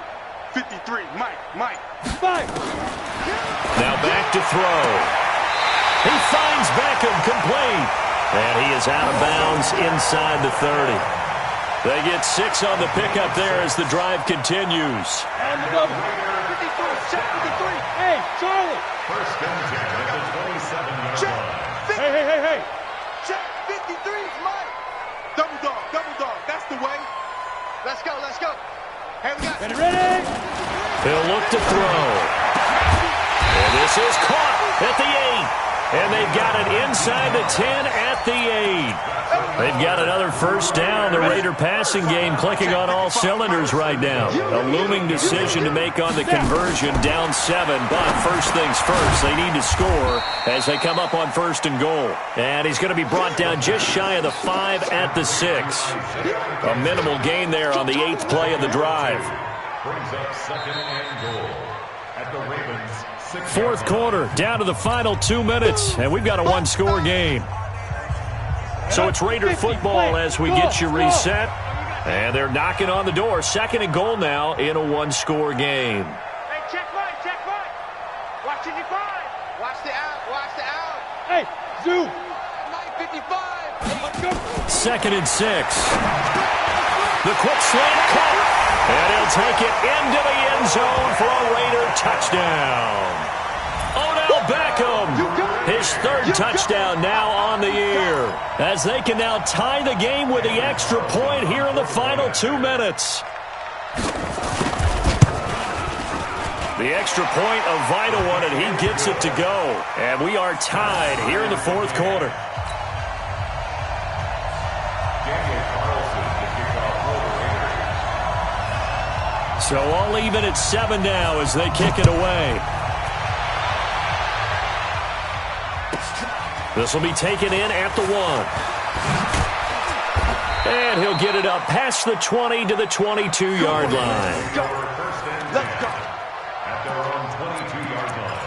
Speaker 7: 53, Mike.
Speaker 4: 5.
Speaker 3: Now back to throw. He finds Beckham complete. And he is out of bounds inside the 30. They get 6 on the pickup there as the drive continues.
Speaker 4: On the double.
Speaker 7: 53, check 53.
Speaker 4: Hey, Charlie.
Speaker 6: First and 10 at the 27-yard
Speaker 7: Check.
Speaker 6: line.
Speaker 4: Hey.
Speaker 7: Check 53 is Mike. Double dog. That's the way.
Speaker 1: Let's go. Hey, we got
Speaker 4: Ready?
Speaker 3: He'll look to throw. And this is caught at the 8. And they've got it inside the 10 at the 8. They've got another first down. The Raider passing game clicking on all cylinders right now. A looming decision to make on the conversion, down 7. But first things first, they need to score as they come up on 1st and goal. And he's going to be brought down just shy of the 5 at the 6. A minimal gain there on the 8th play of the drive.
Speaker 6: Brings up 2nd and goal at the Ravens.
Speaker 3: 4th quarter, down to the final 2 minutes, and we've got a 1-score game. So it's Raider football as we get you reset. And they're knocking on the door. 2nd and goal now in a 1-score game.
Speaker 1: Hey, check Mike. Watch 55. Watch the out.
Speaker 4: Hey, Zoo.
Speaker 1: Mike 55.
Speaker 3: 2nd and 6. The quick slant caught. And he'll take it into the end zone for a Raider touchdown. Odell Beckham, his 3rd touchdown now on the year, as they can now tie the game with the extra point here in the final 2 minutes. The extra point, a vital one, and he gets it to go. And we are tied here in the 4th quarter. So all even at 7 now as they kick it away. This will be taken in at the 1. And he'll get it up past the 20 to the 22-yard line.
Speaker 6: Let's go. At their own 22-yard line.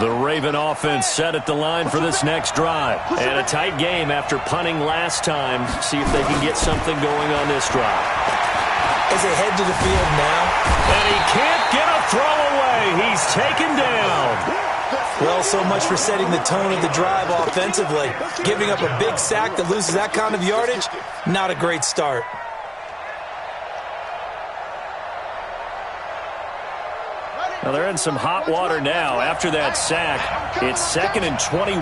Speaker 3: The Raven offense set at the line for this next drive. And a tight game after punting last time. See if they can get something going on this drive.
Speaker 5: As they head to the field now.
Speaker 3: And he can't get a throw away. He's taken down.
Speaker 5: Well, so much for setting the tone of the drive offensively. Giving up a big sack that loses that kind of yardage, not a great start.
Speaker 3: Now they're in some hot water now after that sack. It's 2nd and 21.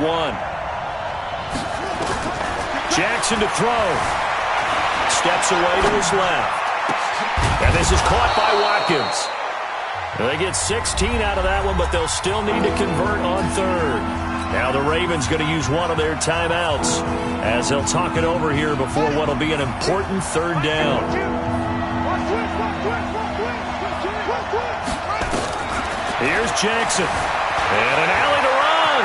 Speaker 3: Jackson to throw. Steps away to his left. And this is caught by Watkins. They get 16 out of that one, but they'll still need to convert on 3rd. Now the Ravens going to use one of their timeouts as they'll talk it over here before what will be an important 3rd down. Here's Jackson. And an alley to run.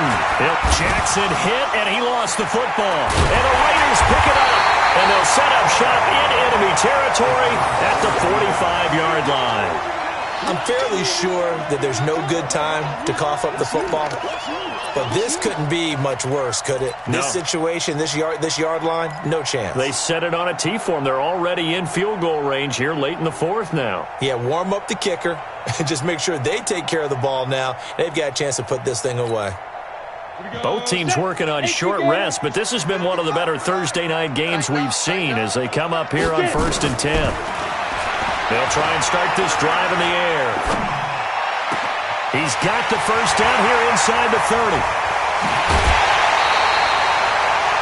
Speaker 3: Jackson hit, and he lost the football. And the Raiders pick it up. And they'll set up shop in enemy territory at the 45-yard line.
Speaker 5: I'm fairly sure that there's no good time to cough up the football. But this couldn't be much worse, could it?
Speaker 3: No.
Speaker 5: This situation, this yard line, no chance.
Speaker 3: They set it on a T-form. They're already in field goal range here late in the 4th now.
Speaker 5: Yeah, warm up the kicker. Just make sure they take care of the ball now. They've got a chance to put this thing away.
Speaker 3: Both teams working on short rest, but this has been one of the better Thursday night games we've seen as they come up here on 1st and 10. They'll try and start this drive in the air. He's got the first down here inside the 30.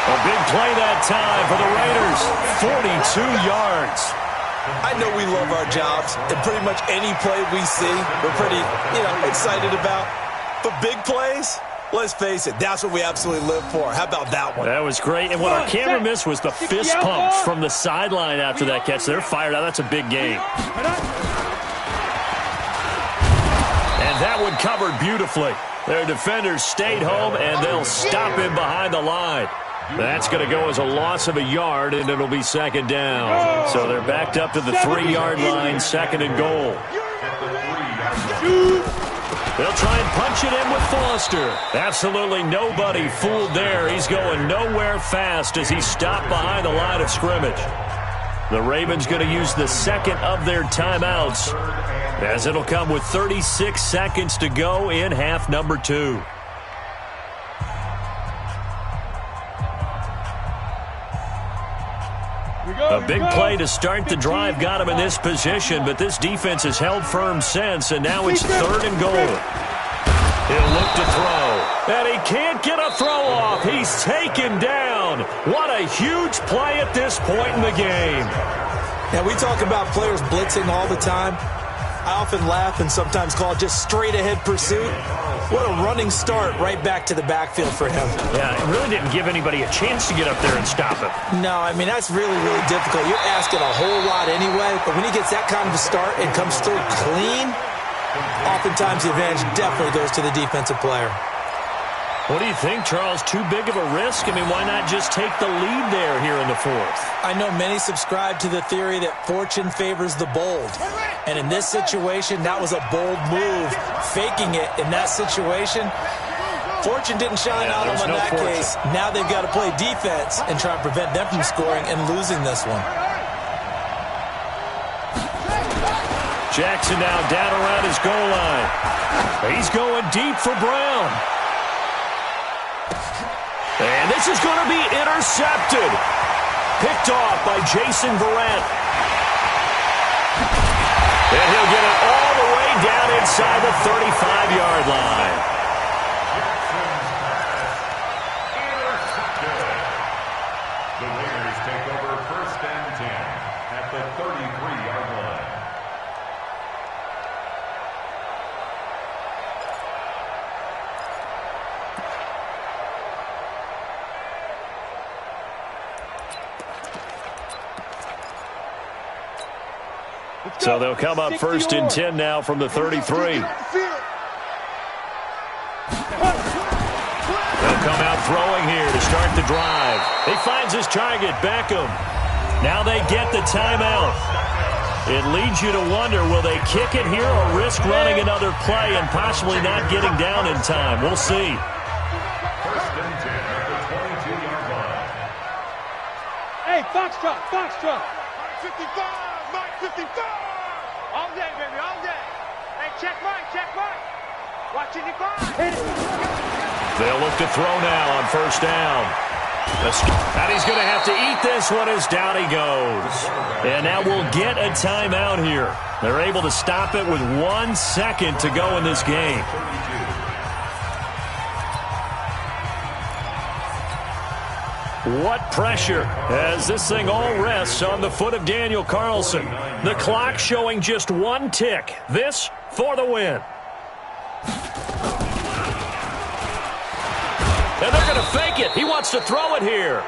Speaker 3: A big play that time for the Raiders. 42 yards.
Speaker 5: I know we love our jobs, and pretty much any play we see, we're pretty, excited about. But big plays, Let's face it, that's what we absolutely live for. How about that one?
Speaker 3: That was great. And what our camera missed was the fist pumps from the sideline after that catch. They're fired out. That's a big game. And that one covered beautifully. Their defenders stayed home, and they'll stop him behind the line. That's going to go as a loss of a yard, and it'll be second down. So they're backed up to the 3-yard line, second and goal. They'll try and punch it in with Foster. Absolutely nobody fooled there. He's going nowhere fast as he's stopped behind the line of scrimmage. The Ravens going to use the second of their timeouts, as it'll come with 36 seconds to go in half number 2. A big play to start the drive got him in this position, but this defense has held firm since, and now it's third and goal. He'll look to throw, and he can't get a throw off. He's taken down. What a huge play at this point in the game.
Speaker 5: Yeah, we talk about players blitzing all the time. I often laugh and sometimes call it just straight-ahead pursuit. What a running start right back to the backfield for him.
Speaker 3: Yeah, it really didn't give anybody a chance to get up there and stop him.
Speaker 5: No, I mean, that's really, really difficult. You're asking a whole lot anyway, but when he gets that kind of a start and comes through clean, oftentimes the advantage definitely goes to the defensive player.
Speaker 3: What do you think, Charles? Too big of a risk? I mean, why not just take the lead there here in the fourth?
Speaker 5: I know many subscribe to the theory that fortune favors the bold. And in this situation, that was a bold move. Faking it in that situation, fortune didn't shine out on them in that case. Now they've got to play defense and try and prevent them from scoring and losing this one.
Speaker 3: Jackson now down around his goal line. He's going deep for Brown. And this is going to be intercepted. Picked off by Jason Verrett. And he'll get it all the way down inside the 35-yard line.
Speaker 6: The Raiders take over first and 10 at the 33-yard line.
Speaker 3: So they'll come up first and 10 now from the 33. They'll come out throwing here to start the drive. He finds his target, Beckham. Now they get the timeout. It leads you to wonder, will they kick it here or risk running another play and possibly not getting down in time? We'll see.
Speaker 6: First and 10 at the 22-yard line.
Speaker 4: Hey, Foxtrot, Foxtrot.
Speaker 1: 55, Mike 55. All day, baby, all day. Hey, check Mike, check Mike. Watch it,
Speaker 3: They'll look to throw now on first down. And he's going to have to eat this one as down he goes. And now we'll get a timeout here. They're able to stop it with 1 second to go in this game. What pressure as this thing all rests on the foot of Daniel Carlson. The clock showing just 1 tick. This for the win. And they're going to fake it. He wants to throw it here.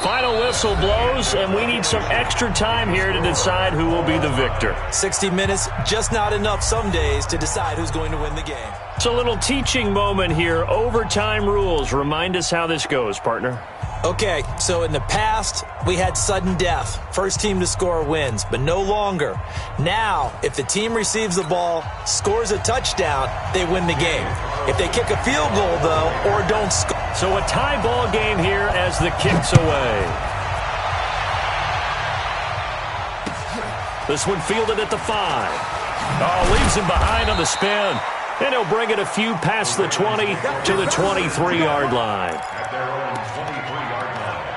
Speaker 3: Final whistle blows, and we need some extra time here to decide who will be the victor.
Speaker 5: 60 minutes, just not enough some days to decide who's going to win the game.
Speaker 3: It's a little teaching moment here. Overtime rules. Remind us how this goes, partner.
Speaker 5: Okay, so in the past, we had sudden death. First team to score wins, but no longer. Now, if the team receives the ball, scores a touchdown, they win the game. If they kick a field goal, though, or don't score.
Speaker 3: So a tie ball game here as the kick's away. This one fielded at the 5. Oh, leaves him behind on the spin. And he'll bring it a few past the 20 to the 23-yard line.
Speaker 6: At their own 23-yard line.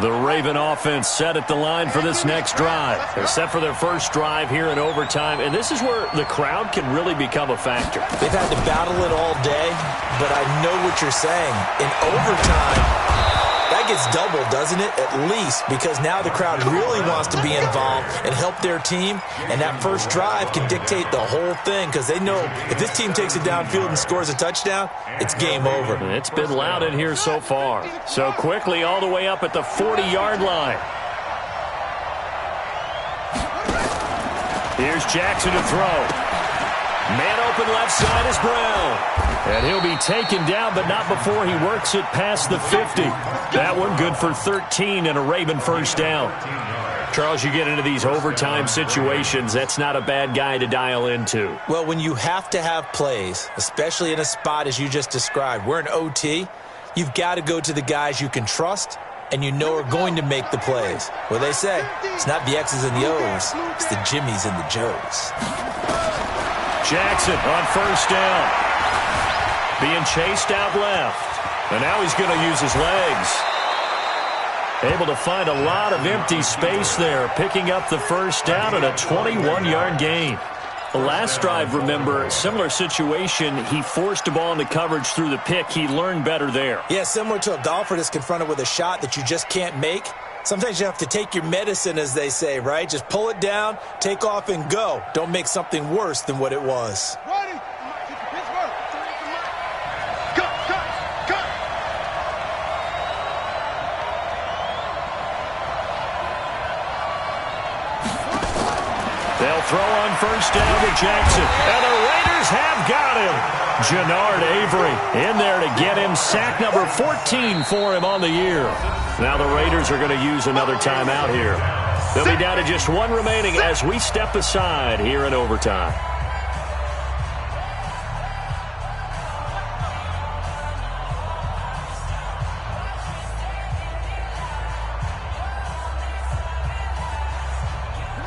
Speaker 3: The Raven offense set at the line for this next drive. They're set for their first drive here in overtime, and this is where the crowd can really become a factor.
Speaker 5: They've had to battle it all day, but I know what you're saying. In overtime, that think it's double, doesn't it? At least, because now the crowd really wants to be involved and help their team, and that first drive can dictate the whole thing because they know if this team takes it downfield and scores a touchdown, it's game over.
Speaker 3: It's been loud in here so far. So quickly all the way up at the 40-yard line. Here's Jackson to throw. Man open left side is Brown. And he'll be taken down, but not before he works it past the 50. That one good for 13 and a Raven first down. Charles, you get into these overtime situations, that's not a bad guy to dial into.
Speaker 5: Well, when you have to have plays, especially in a spot as you just described, we're in OT, you've got to go to the guys you can trust and you know are going to make the plays. Well, they say it's not the X's and the O's, it's the Jimmies and the Joes.
Speaker 3: Jackson on first down. Being chased out left. And now he's going to use his legs. Able to find a lot of empty space there, picking up the first down and a 21-yard gain. The last drive, remember, similar situation. He forced a ball into coverage through the pick. He learned better there.
Speaker 5: Yeah, similar to a golfer that's confronted with a shot that you just can't make. Sometimes you have to take your medicine, as they say, right? Just pull it down, take off, and go. Don't make something worse than what it was.
Speaker 3: They'll throw on first down to Jackson. And the Raiders have got him. Jannard Avery in there to get him. Sack number 14 for him on the year. Now the Raiders are going to use another timeout here. They'll be down to just one remaining as we step aside here in overtime.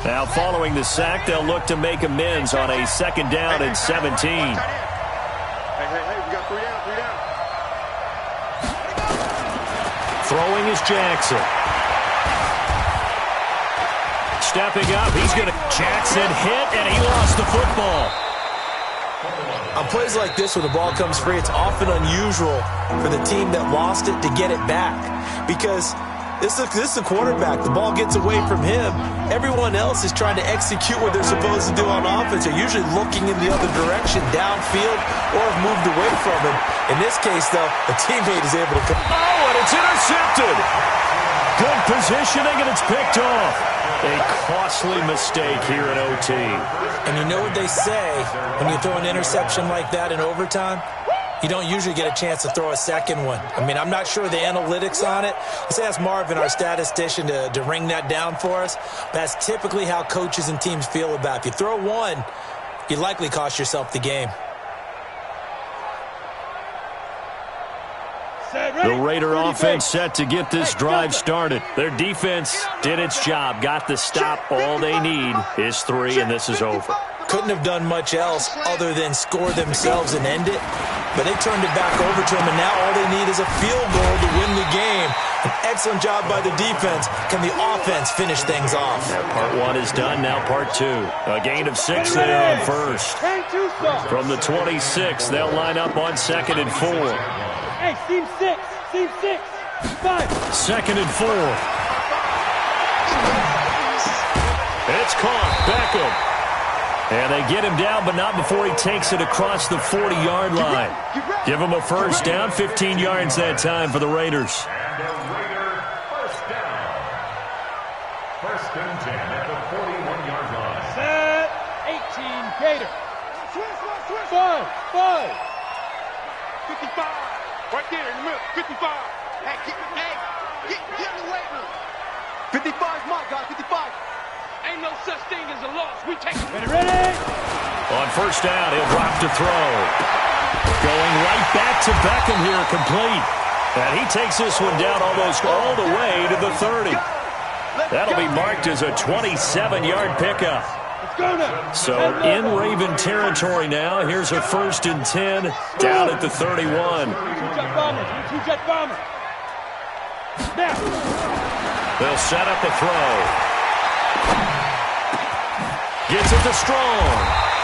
Speaker 3: Now following the sack, they'll look to make amends on a second down and 17.
Speaker 7: Hey, we got 3 down.
Speaker 3: Throwing is Jackson. Stepping up, he's going to... Jackson hit, and he lost the football.
Speaker 5: On plays like this where the ball comes free, it's often unusual for the team that lost it to get it back because... This is the quarterback. The ball gets away from him. Everyone else is trying to execute what they're supposed to do on offense. They're usually looking in the other direction, downfield, or have moved away from him. In this case, though, a teammate is able to come.
Speaker 3: Oh, and it's intercepted. Good positioning, and it's picked off. A costly mistake here in OT.
Speaker 5: And you know what they say when you throw an interception like that in overtime? You don't usually get a chance to throw a second one. I mean, I'm not sure the analytics on it. Let's ask Marvin, our statistician, to ring that down for us. That's typically how coaches and teams feel about it. If you throw one, you likely cost yourself the game.
Speaker 3: The Raider offense set to get this drive started. Their defense did its job, got the stop. All they need is 3, and this is over.
Speaker 5: Couldn't have done much else other than score themselves and end it. But they turned it back over to him, and now all they need is a field goal to win the game. An excellent job by the defense. Can the offense finish things off?
Speaker 3: Yeah, part 1 is done, now part 2. A gain of 6 there on first. From the 26, they'll line up on 2nd and 4.
Speaker 4: Hey, seam 6, 5.
Speaker 3: 2nd and 4. It's caught, Beckham. And they get him down, but not before he takes it across the 40-yard line. Give him a first down, 15 yards that time for the Raiders.
Speaker 6: And a Raider first down. 1st and 10 at the 41-yard line.
Speaker 4: Set, 18, Gator. 5.
Speaker 7: 55. Right there in the middle. 55.
Speaker 1: Hey, get in the weight room.
Speaker 7: 55 is my guy. 55.
Speaker 1: Ain't no such thing as a loss. We take it.
Speaker 4: Ready?
Speaker 3: On first down, he'll drop to throw. Going right back to Beckham here, complete. And he takes this one down almost all the way to the 30. That'll be marked as a 27-yard pickup.
Speaker 4: Let's go now.
Speaker 3: So in Raven territory now. Here's a 1st and 10 down at the 31.
Speaker 4: Two-jet bomber. Now.
Speaker 3: They'll set up a throw. Gets it to Strong.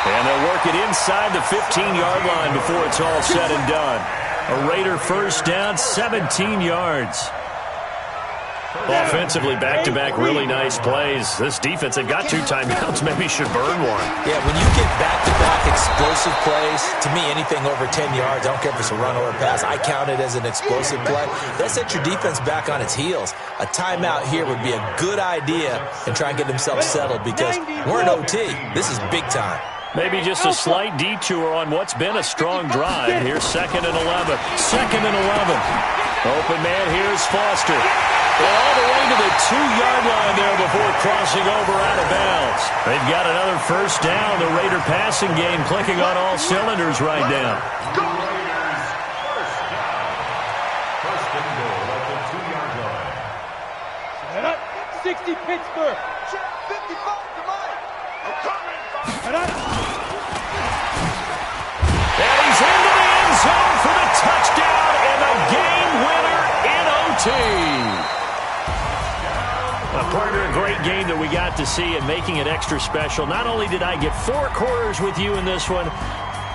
Speaker 3: And they'll work it inside the 15-yard line before it's all said and done. A Raider first down, 17 yards. Offensively, back-to-back really nice plays. This defense, they've got 2 timeouts, maybe should burn one.
Speaker 5: Yeah, when you get back-to-back explosive plays, to me, anything over 10 yards, I don't care if it's a run or a pass, I count it as an explosive play. That sets your defense back on its heels. A timeout here would be a good idea and try and get themselves settled because we're in OT. This is big time.
Speaker 3: Maybe just a slight detour on what's been a strong drive. Here's 2nd and 11. 2nd and 11. Open man, here's Foster. All the way to the 2-yard line there before crossing over out of bounds. They've got another first down. The Raider passing game clicking on all cylinders right now.
Speaker 6: Raiders first down. First and goal at the 2-yard line.
Speaker 4: 60 Pittsburgh.
Speaker 1: 55 to Mike. I'm coming.
Speaker 3: And he's into the end zone for the touchdown and the game winner in OT. Partner, a great game that we got to see and making it extra special. Not only did I get 4 quarters with you in this one,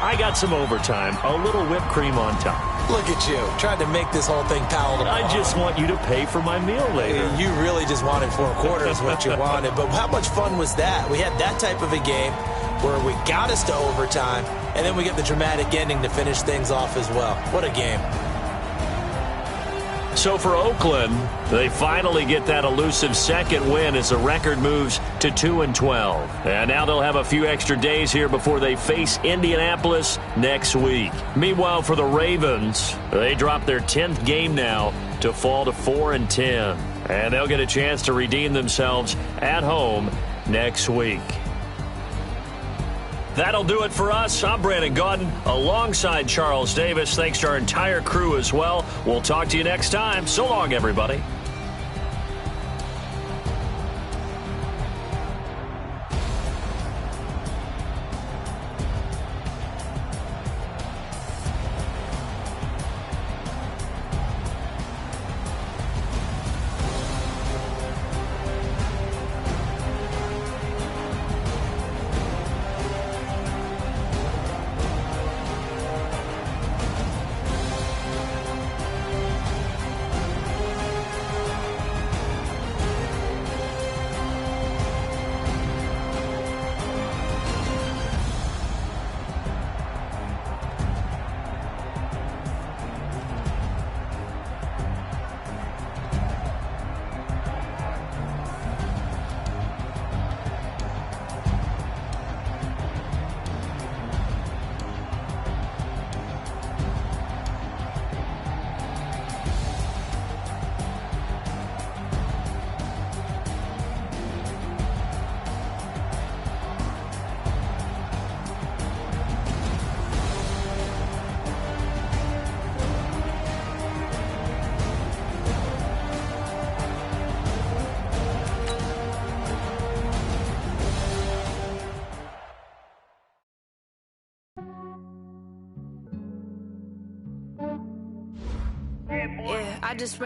Speaker 3: I got some overtime, a little whipped cream on top.
Speaker 5: Look at you, trying to make this whole thing palatable.
Speaker 3: I just want you to pay for my meal later.
Speaker 5: You really just wanted 4 quarters, what you wanted. But how much fun was that? We had that type of a game where we got us to overtime, and then we get the dramatic ending to finish things off as well. What a game.
Speaker 3: So for Oakland, they finally get that elusive second win as the record moves to 2-12. And now they'll have a few extra days here before they face Indianapolis next week. Meanwhile, for the Ravens, they drop their 10th game now to fall to 4-10. And they'll get a chance to redeem themselves at home next week. That'll do it for us. I'm Brandon Gaudin alongside Charles Davis. Thanks to our entire crew as well. We'll talk to you next time. So long, everybody.
Speaker 8: Yeah, I just